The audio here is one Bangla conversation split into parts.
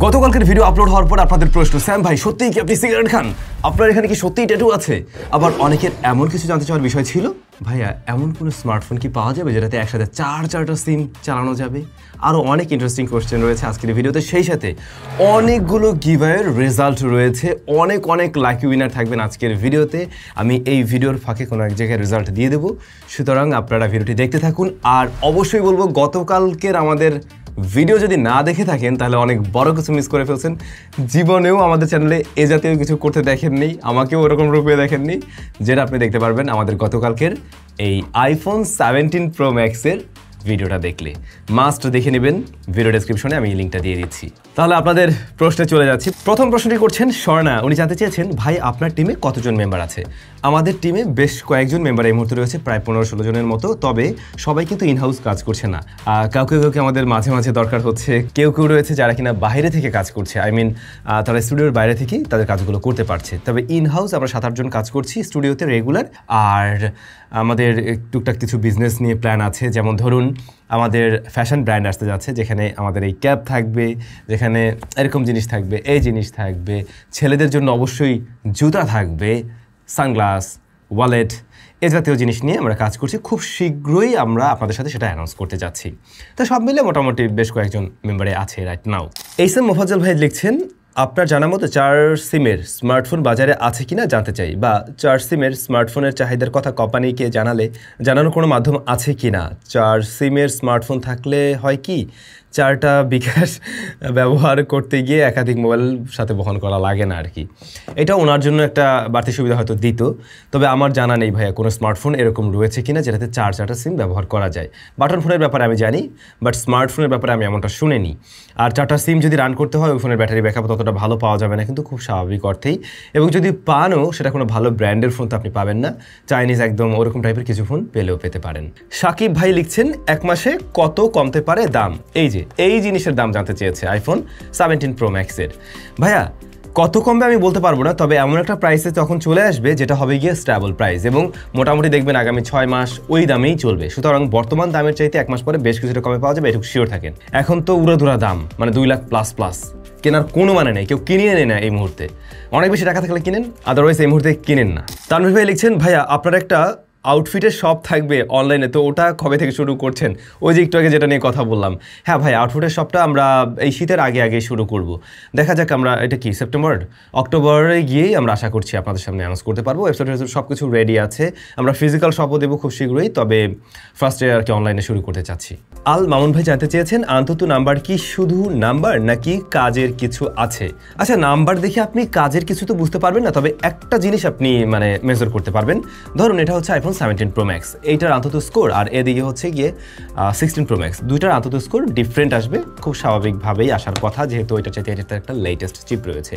গতকালকের ভিডিও আপলোড হওয়ার পর আপনাদের প্রশ্ন, স্যাম ভাই সত্যিই কি আপনি সিগারেট খান? আপনার এখানে কি সত্যিই ট্যাটু আছে? আবার অনেকের এমন কিছু জানতে চাওয়ার বিষয় ছিল, ভাইয়া এমন কোনো স্মার্টফোন কি পাওয়া যাবে যেটাতে একসাথে চারটা সিম চালানো যাবে? আরও অনেক ইন্টারেস্টিং কোয়েশ্চেন রয়েছে আজকের ভিডিওতে। সেই সাথে অনেকগুলো গিভঅ্যাওয়ের রেজাল্ট রয়েছে, অনেক লাকি উইনার থাকবেন আজকের ভিডিওতে। আমি এই ভিডিওর ফাঁকে কোনো এক জায়গায় রেজাল্ট দিয়ে দেবো, সুতরাং আপনারা ভিডিওটি দেখতে থাকুন। আর অবশ্যই বলবো, গতকালকের আমাদের ভিডিও যদি না দেখে থাকেন তাহলে অনেক বড় কিছু মিস করে ফেলছেন। জীবনেও আমাদের চ্যানেলে এ জাতীয় কিছু করতে দেখেননি, আমাকেও ওরকম রূপে দেখেননি, যেটা আপনি দেখতে পারবেন আমাদের গতকালকের এই আইফোন 17 প্রো ম্যাক্সের ভিডিওটা দেখলে। মাস্ট দেখে নেবেন, ভিডিও ডেসক্রিপশনে আমি লিঙ্কটা দিয়ে দিচ্ছি। তাহলে আপনাদের প্রশ্নে চলে যাচ্ছি। প্রথম প্রশ্নটি করছেন স্বর্ণা, উনি জানতে চেয়েছেন, ভাই আপনার টিমে কতজন মেম্বার আছে? আমাদের টিমে বেশ কয়েকজন মেম্বার এই মুহূর্তে রয়েছে, প্রায় 15-16 জনের মতো। তবে সবাই কিন্তু ইনহাউস কাজ করছে না, কাউকে আমাদের মাঝে মাঝে দরকার হচ্ছে। কেউ রয়েছে যারা কিনা বাইরে থেকে কাজ করছে, তারা স্টুডিওর বাইরে থেকেই তাদের কাজগুলো করতে পারছে। তবে ইনহাউস আমরা 7-8 জন কাজ করছি স্টুডিওতে রেগুলার। আর আমাদের টুকটাক কিছু বিজনেস নিয়ে প্ল্যান আছে, যেমন ধরুন আমাদের ফ্যাশন ব্র্যান্ড আসতে যাচ্ছে, যেখানে আমাদের এই ক্যাপ থাকবে, যেখানে এরকম জিনিস থাকবে, এই জিনিস থাকবে। ছেলেদের জন্য অবশ্যই জুতা থাকবে, সানগ্লাস, ওয়ালেট, এ জাতীয় জিনিস নিয়ে আমরা কাজ করছি। খুব শীঘ্রই আমরা আপনাদের সাথে সেটা অ্যানাউন্স করতে যাচ্ছি। তো সব মিলে মোটামুটি বেশ কয়েকজন মেম্বারে আছে রাইট নাও। এইসব মোফাজ্জল ভাই লিখছেন, আপনার জানা মতো 4 সিমের স্মার্টফোন বাজারে আছে কিনা জানতে চাই, বা 4 সিমের স্মার্টফোনের চাহিদার কথা কোম্পানিকে জানানোর কোনো মাধ্যম আছে কিনা? 4 সিমের স্মার্টফোন থাকলে হয় কি, 4টা বিকাশ ব্যবহার করতে গিয়ে একাধিক মোবাইল সাথে বহন করা লাগে না আর কি। এটা ওনার জন্য একটা বাড়তি সুবিধা হয়তো দিত। তবে আমার জানা নেই ভাইয়া কোনো স্মার্টফোন এরকম রয়েছে কিনা যেটাতে 4টা সিম ব্যবহার করা যায়। বাটন ফোনের ব্যাপারে আমি জানি, বাট স্মার্টফোনের ব্যাপারে আমি এমনটা শুনিনি। আর 4টা সিম যদি রান করতে হয়, ওই ফোনের ব্যাটারি ব্যাকআপ ততটা ভালো পাওয়া যাবে না, কিন্তু খুব স্বাভাবিক অর্থেই। এবং যদি পানও, সেটা কোনো ভালো ব্র্যান্ডের ফোন তো আপনি পাবেন না, চাইনিজ একদম ওরকম টাইপের কিছু ফোন পেলেও পেতে পারেন। সাকিব ভাই লিখছেন, 1 মাসে কত কমতে পারে দাম? এই জিনিসের দাম জানতে চেয়েছে আইফোন 17 প্রো ম্যাক্সের। ভাইয়া কত কমবে আমি বলতে পারবো না, তবে এমন একটা প্রাইসে তখন চলে আসবে যেটা হবে গিয়ে স্ট্যাবল প্রাইস, এবং মোটামুটি দেখবেন আগামী 6 মাস ওই দামেই চলবে। সুতরাং বর্তমান দামের চাইতে 1 মাস পরে বেশ কিছুটা কমে পাওয়া যাবে, এটুকু শিওর থাকেন। এখন তো উড়াধুরা দাম, মানে 2 লাখ প্লাস কেনার কোনো মানে নেই, কেউ কিনিয়ে নেয় না এই মুহূর্তে। অনেক বেশি টাকা থাকলে কিনেন, আদারওয়াইজ এই মুহূর্তে কিনেন না। তানভীর ভাই লিখছেন, ভাইয়া আপনার একটা আউটফিটের শপ থাকবে অনলাইনে, তো ওটা কবে থেকে শুরু করছেন? ওই যে একটু আগে যেটা নিয়ে কথা বললাম। হ্যাঁ ভাই, আউটফিটের শপটা আমরা এই শীতের আগে শুরু করব। দেখা যাক, আমরা এটা কি অক্টোবরে গিয়েই আমরা আশা করছি আপনাদের সামনে অ্যানাউন্স করতে পারবো। ওয়েবসাইটে সব কিছু রেডি আছে, আমরা ফিজিক্যাল শপও দেবো খুব শীঘ্রই, তবে ফার্স্টে আর কি অনলাইনে শুরু করতে চাচ্ছি। আল মামুন ভাই জানতে চেয়েছেন, আন্তত নাম্বার কি শুধু নাম্বার নাকি কাজের কিছু আছে? আচ্ছা, নাম্বার দেখে আপনি কাজের কিছু তো বুঝতে পারবেন না, তবে একটা জিনিস আপনি মেজার করতে পারবেন। ধরুন এটা হচ্ছে আইফোন 17 প্রো ম্যাক্স, এইটার আন্তত স্কোর, আর এদিকে হচ্ছে গিয়ে 16 প্রো ম্যাক্স, দুইটার আন্তত স্কোর ডিফারেন্ট আসবে, খুব স্বাভাবিকভাবেই আসার কথা, যেহেতু ওইটার চাইতে এটাতে একটা লেটেস্ট চিপ রয়েছে।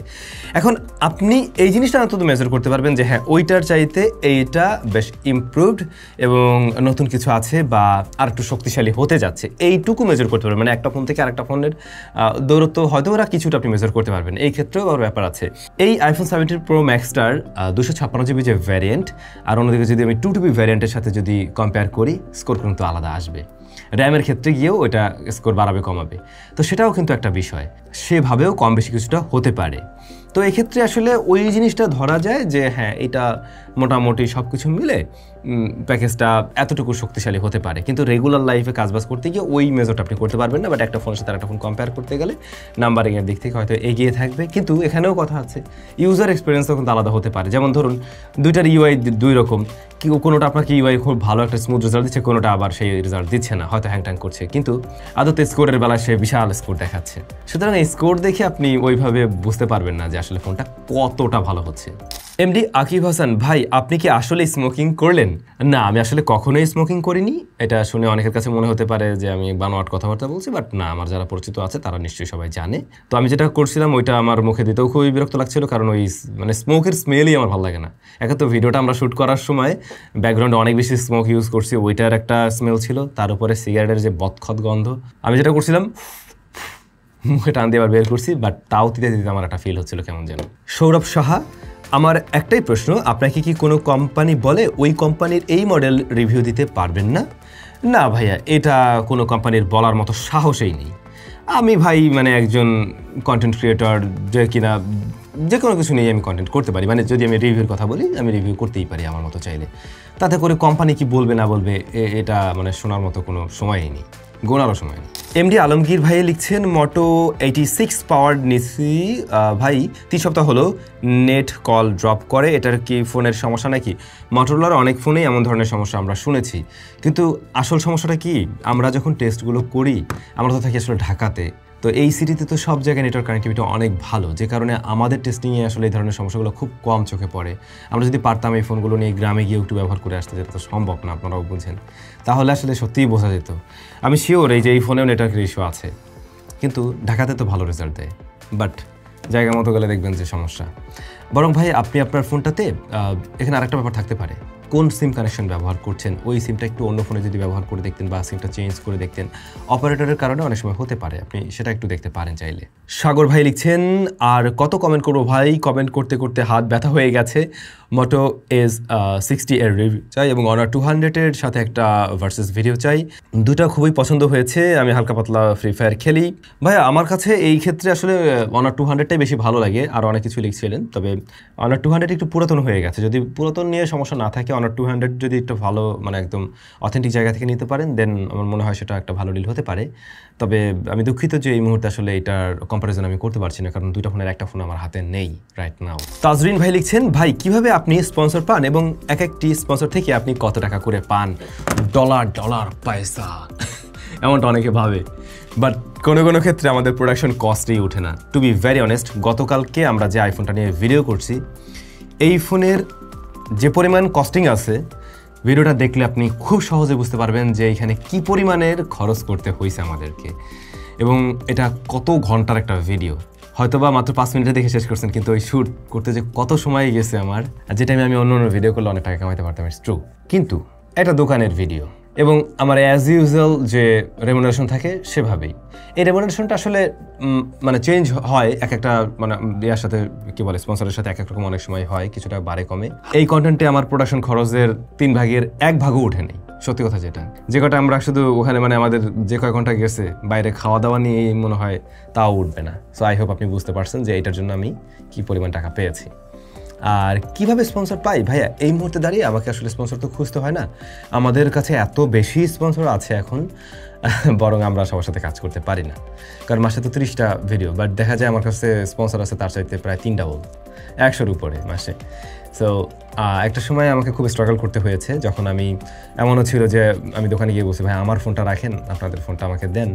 এখন আপনি এই জিনিসটা অন্তত মেজার করতে পারবেন যে হ্যাঁ, ওইটার চাইতে এইটা বেশ ইমপ্রুভড এবং নতুন কিছু আছে, বা আর একটু শক্তিশালী হতে যাচ্ছে, এইটুকু মেজার করতে পারবেন। মানে একটা ফোন থেকে আরেকটা ফোনের দূরত্ব হয়তো ওরা কিছুটা আপনি মেজার করতে পারবেন, এই ক্ষেত্রেও আবার ব্যাপার আছে। এই আইফোন 17 প্রো ম্যাক্সটার 256 জিবি যে ভ্যারিয়েন্ট, আর অন্যদিকে যদি আমি 2TB ভ্যারিয়েন্টের সাথে যদি কম্পেয়ার করি, স্কোর কিন্তু আলাদা আসবে। র্যামের ক্ষেত্রে গিয়েও ওইটা স্কোর বাড়াবে কমাবে, তো সেটাও কিন্তু একটা বিষয়, সেভাবেও কম বেশি কিছুটা হতে পারে। তো এক্ষেত্রে আসলে ওই জিনিসটা ধরা যায় যে হ্যাঁ, এটা মোটামুটি সব কিছু মিলে প্যাকেজটা এতটুকু শক্তিশালী হতে পারে, কিন্তু রেগুলার লাইফে কাজবাজ করতে গিয়ে ওই মেজরটা আপনি করতে পারবেন না। বাট একটা ফোনের সাথে একটা ফোন কম্পেয়ার করতে গেলে নাম্বারিংয়ের দিক থেকে হয়তো এগিয়ে থাকবে, কিন্তু এখানেও কথা আছে, ইউজার এক্সপিরিয়েন্সও কিন্তু আলাদা হতে পারে। যেমন ধরুন দুইটার ইউআই দুই রকম, কোনোটা আপনাকে ইউআই খুব ভালো একটা স্মুথ রেজাল্ট দিচ্ছে, কোনোটা আবার সেই রেজাল্ট দিচ্ছে না, হয়তো হ্যাংট্যাং করছে, কিন্তু আদতে স্কোরের বেলায় সে বিশাল স্কোর দেখাচ্ছে। সুতরাং এই স্কোর দেখে আপনি ওইভাবে বুঝতে পারবেন না যে আসলে ফোনটা কতটা ভালো হচ্ছে। এমডি আকিব হাসান, ভাই আপনি কি আসলে স্মোকিং করলেন? না, আমি আসলে কখনোই স্মোকিং করিনি। এটা শুনে অনেকের কাছে মনে হতে পারে যে আমি বানোয়াট কথাবার্তা বলছি, বাট না, আমার যারা পরিচিত আছে তারা নিশ্চয়ই সবাই জানে। তো আমি যেটা করছিলাম ওইটা আমার মুখে দিতেও খুবই বিরক্ত লাগছিল, কারণ ওই স্মোকের স্মেলই আমার ভালো লাগে না। একে তো ভিডিওটা আমরা শ্যুট করার সময় ব্যাকগ্রাউন্ডে অনেক বেশি স্মোক ইউজ করছি, ওইটার একটা স্মেল ছিল, তার উপরে সিগারেটের যে বদখত গন্ধ। আমি যেটা করছিলাম, মুখে টান দিয়ে আবার বের করছি, বাট তাও দিতে আমার একটা ফিল হচ্ছিল কেমন যেন। সৌরভ সাহা, আমার একটাই প্রশ্ন, আপনাকে কি কোনো কোম্পানি বলে ওই কোম্পানির এই মডেল রিভিউ দিতে পারবেন না? না ভাইয়া, এটা কোনো কোম্পানির বলার মতো সাহসই নেই। আমি ভাই মানে একজন কন্টেন্ট ক্রিয়েটর যে কিনা যে কোনো কিছু নিয়ে আমি কন্টেন্ট করতে পারি, মানে যদি আমি রিভিউর কথা বলি আমি রিভিউ করতেই পারি আমার মতো চাইলে। তাতে করে কোম্পানি কি বলবে না বলবে এটা মানে শোনার মতো কোনো সময়ই নেই, গোনারও সময় নেই। এমডি আলমগীর ভাই লিখছেন মোটো 86 পাওয়ার নিচ্ছি ভাই 3 সপ্তাহ হলো নেট কল ড্রপ করে, এটার কি ফোনের সমস্যা নাকি? মোটরোলার অনেক ফোনেই এমন ধরনের সমস্যা আমরা শুনেছি, কিন্তু আসল সমস্যাটা কি, আমরা যখন টেস্টগুলো করি আমরা তো থাকি আসলে ঢাকাতে, তো এই সিটিতে তো সব জায়গায় নেটওয়ার্ক কানেক্টিভিটি অনেক ভালো, যে কারণে আমাদের টেস্টিংয়ে আসলে এই ধরনের সমস্যাগুলো খুব কম চোখে পড়ে। আমরা যদি পারতাম এই ফোনগুলো নিয়ে গ্রামে গিয়ে একটু ব্যবহার করে আসতে, যেটা তো সম্ভব না, আপনারাও বুঝেন, তাহলে আসলে সত্যিই বোঝা যেত। আমি শিওর এই যে এই ফোনেও নেটওয়ার্কের ইস্যু আছে, কিন্তু ঢাকাতে তো ভালো রেজাল্ট দেয়, বাট জায়গা মতো গেলে দেখবেন যে সমস্যা। বরং ভাই আপনি আপনার ফোনটাতে এখানে আরেকটা ব্যাপার থাকতে পারে, কোন সিম কানেকশন ব্যবহার করছেন, ওই সিমটা একটু অন্য ফোনে যদি ব্যবহার করে দেখতেন বা সিমটা চেঞ্জ করে দেখতেন, অপারেটরের কারণে অনেক সময় হতে পারে, আপনি সেটা একটু দেখতে পারেন চাইলে। সাগর ভাই লিখছেন আর কত কমেন্ট করবো ভাই, কমেন্ট করতে করতে হাত ব্যথা হয়ে গেছে। মোটো S60 এর রিভিউ চাই এবং অনার 200-এর সাথে একটা ভার্সেস ভিডিও চাই, দুটা খুবই পছন্দ হয়েছে, আমি হালকা পাতলা ফ্রি ফায়ার খেলি। ভাই আমার কাছে এই ক্ষেত্রে আসলে অনার 200টাই বেশি ভালো লাগে, আর অনেক কিছু লিখছিলেন, তবে অনার 200 একটু পুরাতন হয়ে গেছে, যদি পুরাতন নিয়ে সমস্যা না থাকে অনার 200 যদি একটু ভালো মানে একদম অথেন্টিক জায়গা থেকে নিতে পারেন, দেন আমার মনে হয় সেটা একটা ভালো ডিল হতে পারে। তবে আমি দুঃখিত যে এই মুহূর্তে আসলে এটার কম্পারিজন আমি করতে পারছি না, কারণ দুইটা ফোনের একটা ফোন আমার হাতে নেই রাইট নাও। তাজরিন ভাই লিখছেন ভাই কিভাবে আপনি স্পন্সর পান এবং এক একটি স্পন্সর থেকে আপনি কত টাকা করে পান? ডলার ডলার পয়সা এমনটা অনেকে ভাবে, বাট কোনো কোনো ক্ষেত্রে আমাদের প্রোডাকশন কস্টই ওঠে না। টু বি ভেরি অনেস্ট, গতকালকে আমরা যে আইফোনটা নিয়ে ভিডিও করছি, এই ফোনের যে পরিমাণ কস্টিং আছে, ভিডিওটা দেখলে আপনি খুব সহজে বুঝতে পারবেন যে এখানে কি পরিমাণের খরচ করতে হয়েছে আমাদেরকে, এবং এটা কত ঘন্টার একটা ভিডিও। হয়তোবা মাত্র 5 মিনিটে দেখে শেষ করছেন, কিন্তু ওই শ্যুট করতে যে কত সময় গেছে আমার, যেটা আমি অন্য অন্য ভিডিও করলে অনেক টাকা কামাইতে পারতাম, ইটস ট্রু। কিন্তু এটা দোকানের ভিডিও এবং আমার অ্যাজ ইউজুয়াল যে রেমুনারেশন থাকে সেভাবেই। এই রেমুনারেশনটা আসলে মানে চেঞ্জ হয় এক একটা মানে ইয়ার সাথে, কি বলে, স্পন্সরের সাথে এক এক রকম অনেক সময় হয়, কিছুটা বাড়ে কমে। এই কন্টেন্টে আমার প্রোডাকশন খরচের 3 ভাগের 1 ভাগও ওঠে নেই, সত্যি কথা যেটা। যে কটা আমরা শুধু ওখানে মানে আমাদের যে কয় ঘন্টা গেছে বাইরে খাওয়া দাওয়া নিয়ে মনে হয় তাও উঠবে না। সো আই হোপ আপনি বুঝতে পারছেন যে এইটার জন্য আমি কি পরিমাণ টাকা পেয়েছি। আর কিভাবে স্পন্সর পাই ভাইয়া, এই মুহূর্তে দাঁড়িয়ে আমাকে আসলে স্পন্সর তো খুঁজতে হয় না, আমাদের কাছে এত বেশি স্পন্সর আছে এখন, বরং আমরা সবার সাথে কাজ করতে পারি না, কারণ মাসে তো 30টা ভিডিও, বাট দেখা যায় আমার কাছে স্পন্সর আছে তার চাইতে প্রায় 3 ডাবল, 100-র উপরে মাসে। সো একটা সময় আমাকে খুব স্ট্রাগল করতে হয়েছে, যখন আমি এমনও ছিল যে আমি দোকানে গিয়ে বলছি ভাই আমার ফোনটা রাখেন, আপনাদের ফোনটা আমাকে দেন,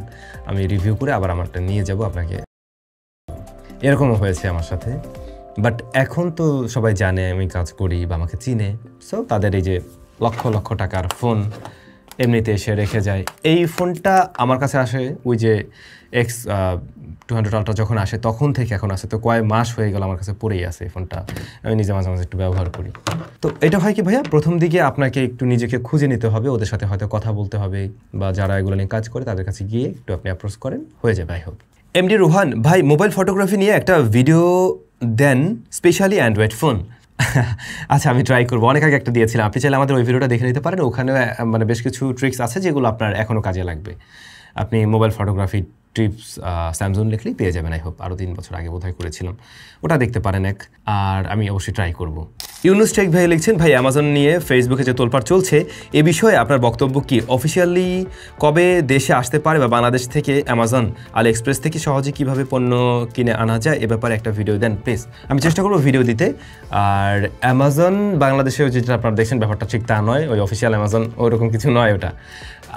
আমি রিভিউ করে আবার আমারটা নিয়ে যাব আপনাকে, এরকমও হয়েছে আমার সাথে। বাট এখন তো সবাই জানে আমি কাজ করি বা আমাকে চিনে, সো তাদের এই যে লক্ষ লক্ষ টাকার ফোন এমনিতে এসে রেখে যায়। এই ফোনটা আমার কাছে আসে ওই যে X200 Ultra যখন আসে তখন থেকে এখন আসে, তো কয়েক মাস হয়ে গেল আমার কাছে পড়েই আছে এই ফোনটা, আমি নিজে মাঝে মাঝে একটু ব্যবহার করি। তো এটা হয় কি ভাইয়া, প্রথম দিকে আপনাকে একটু নিজেকে খুঁজে নিতে হবে, ওদের সাথে হয়তো কথা বলতে হবে, বা যারা এগুলো নিয়ে কাজ করে তাদের কাছে গিয়ে একটু আপনি অ্যাপ্রোচ করেন, হয়ে যাবে আই হোপ। এমডি রোহান ভাই মোবাইল ফটোগ্রাফি নিয়ে একটা ভিডিও দেন, স্পেশালি অ্যান্ড্রয়েড ফোন। আচ্ছা আমি ট্রাই করবো, অনেক আগে একটা দিয়েছিলাম, আপনি চাইলে আমাদের ওই ভিডিওটা দেখে নিতে পারেন, ওখানে মানে বেশ কিছু ট্রিক্স আছে যেগুলো আপনার এখনও কাজে লাগবে। আপনি মোবাইল ফটোগ্রাফি টিপস স্যামসুং লিখলেই পেয়ে যাবেন, আই হোপ, আরও 3 বছর আগে বোধহয় করেছিলাম, ওটা দেখতে পারেন আর আমি অবশ্যই ট্রাই করব। ইউনুস টেক ভাই লিখছেন ভাই অ্যামাজন নিয়ে ফেসবুকে যে তোলপাড় চলছে এ বিষয়ে আপনার বক্তব্য কি? অফিসিয়ালি কবে দেশে আসতে পারে বা বাংলাদেশ থেকে অ্যামাজন আলি এক্সপ্রেস থেকে সহজে কিভাবে পণ্য কিনে আনা যায় এ ব্যাপারে একটা ভিডিও দেন প্লিজ। আমি চেষ্টা করবো ভিডিও দিতে। আর অ্যামাজন বাংলাদেশেও যেটা আপনারা দেখছেন ব্যাপারটা ঠিক তা নয়, ওই অফিসিয়াল অ্যামাজন ওরকম কিছু নয় ওটা।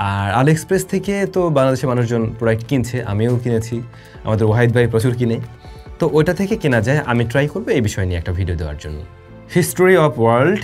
আর আলি এক্সপ্রেস থেকে তো বাংলাদেশের মানুষজন প্রোডাক্ট কিনছে, আমিও কিনেছি, আমাদের ওয়াহিদ ভাই প্রচুর কিনে, তো ওইটা থেকে কেনা যায়। আমি ট্রাই করবো এই বিষয় নিয়ে একটা ভিডিও দেওয়ার জন্য। হিস্টোরি অফ ওয়ার্ল্ড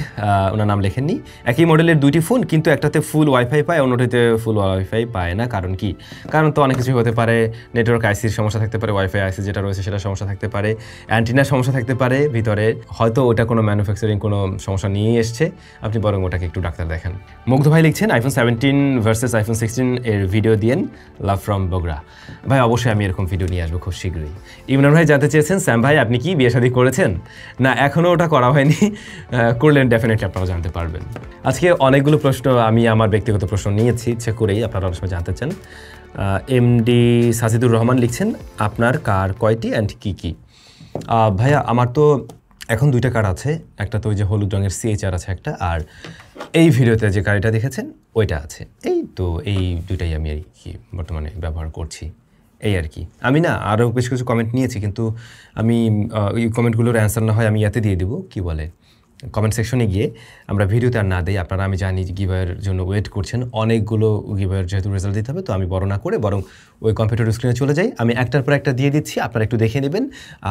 ওনার নাম লেখেননি, একই মডেলের 2টি ফোন কিন্তু একটাতে ফুল ওয়াইফাই পায় অন্যটিতে ফুল ওয়াইফাই পায় না, কারণ কি? কারণ তো অনেক কিছু হতে পারে, নেটওয়ার্ক আইসির সমস্যা থাকতে পারে, ওয়াইফাই আইসি যেটা রয়েছে সেটা সমস্যা থাকতে পারে, অ্যান্টিনার সমস্যা থাকতে পারে ভিতরে, হয়তো ওটা কোনো ম্যানুফ্যাকচারিং কোনো সমস্যা নিয়ে এসছে, আপনি বরং ওটাকে একটু ডাক্তার দেখান। মুগ্ধ ভাই লিখছেন iPhone 17 ভার্সেস iPhone 16 এর ভিডিও দিয়েন, লাভ ফ্রম বগুড়া। ভাই অবশ্যই আমি এরকম ভিডিও নিয়ে আসবো খুব শীঘ্রই। ইমরান ভাই জানতে চেয়েছেন স্যাম ভাই আপনি কি বিয়ে শাদী করেছেন? না, এখনও ওটা করা হয়নি, করলেন ডেফিনেটলি আপনারা জানতে পারবেন। আজকে অনেকগুলো প্রশ্ন আমি আমার ব্যক্তিগত প্রশ্ন নিয়েছি ইচ্ছে করেই, আপনারা অনেক সময় জানতে চান, এমডি সাজিদুর রহমান লিখছেন আপনার কার কয়টি অ্যান্ড কী কী? ভাইয়া আমার তো এখন 2টা কার আছে, একটা তো ওই যে হলুদ রঙের CHR আছে একটা, আর এই ভিডিওতে যে গাড়িটা দেখেছেন ওইটা আছে। এই তো এই 2টাই আমি আর কি বর্তমানে ব্যবহার করছি, এই আর কি। আমি না আরও বেশ কিছু কমেন্ট নিয়েছি, কিন্তু আমি ওই কমেন্টগুলোর অ্যান্সার না হয় আমি ইয়াতে দিয়ে দেবো, কী বলে কমেন্ট সেকশনে গিয়ে, আমরা ভিডিওতে আর না দিই। আপনারা আমি জানি গিভওয়ের জন্য ওয়েট করছেন, অনেকগুলো গিভওয়ের যেহেতু রেজাল্ট দিতে হবে, তো আমি বড় না করে বরং ওই কম্পিউটার স্ক্রিনে চলে যাই, আমি একটার পর একটা দিয়ে দিচ্ছি, আপনারা একটু দেখে নেবেন।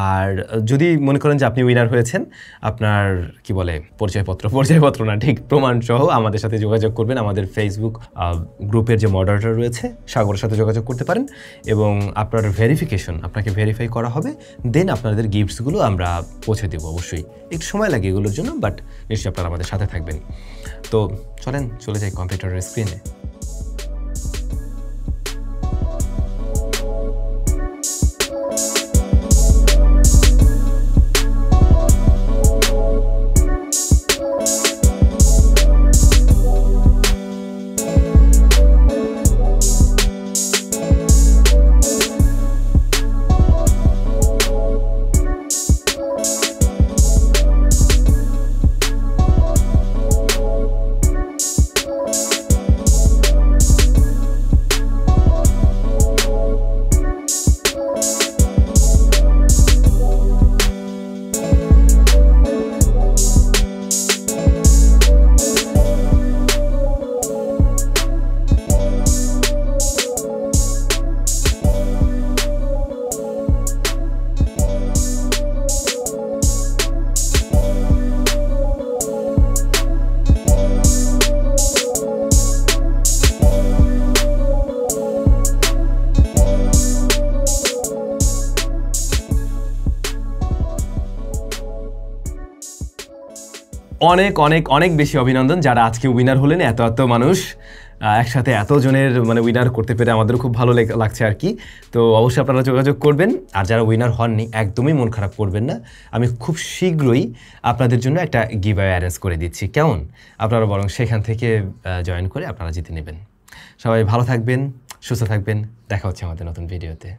আর যদি মনে করেন যে আপনি উইনার হয়েছেন, আপনার কি বলে পরিচয়পত্র না ঠিক প্রমাণ সহ আমাদের সাথে যোগাযোগ করবেন। আমাদের ফেসবুক গ্রুপের যে মডারেটর রয়েছে সাগরের সাথে যোগাযোগ করতে পারেন, এবং আপনার ভেরিফিকেশন, আপনাকে ভেরিফাই করা হবে, দেন আপনাদের গিফটসগুলো আমরা পৌঁছে দেবো। অবশ্যই একটু সময় লাগে এগুলোর জন্য, বাট নিশ্চয়ই আপনারা আমাদের সাথে থাকবেন। তো চলেন চলে যাই কম্পিউটারের স্ক্রিনে। অনেক অনেক অনেক বেশি অভিনন্দন যারা আজকে উইনার হলেন। এত মানুষ একসাথে এতজনের মানে উইনার করতে পেরে আমাদের খুব ভালো লাগছে আর কি। তো অবশ্যই আপনারা যোগাযোগ করবেন, আর যারা উইনার হননি একদমই মন খারাপ করবেন না, আমি খুব শীঘ্রই আপনাদের জন্য একটা গিভঅ্যাওয়ে অ্যারেঞ্জ করে দিচ্ছি। কেমন? আপনারা বরং সেখান থেকে জয়েন করে আপনারা জিতে নেবেন। সবাই ভালো থাকবেন, সুস্থ থাকবেন, দেখা হচ্ছে আমাদের নতুন ভিডিওতে।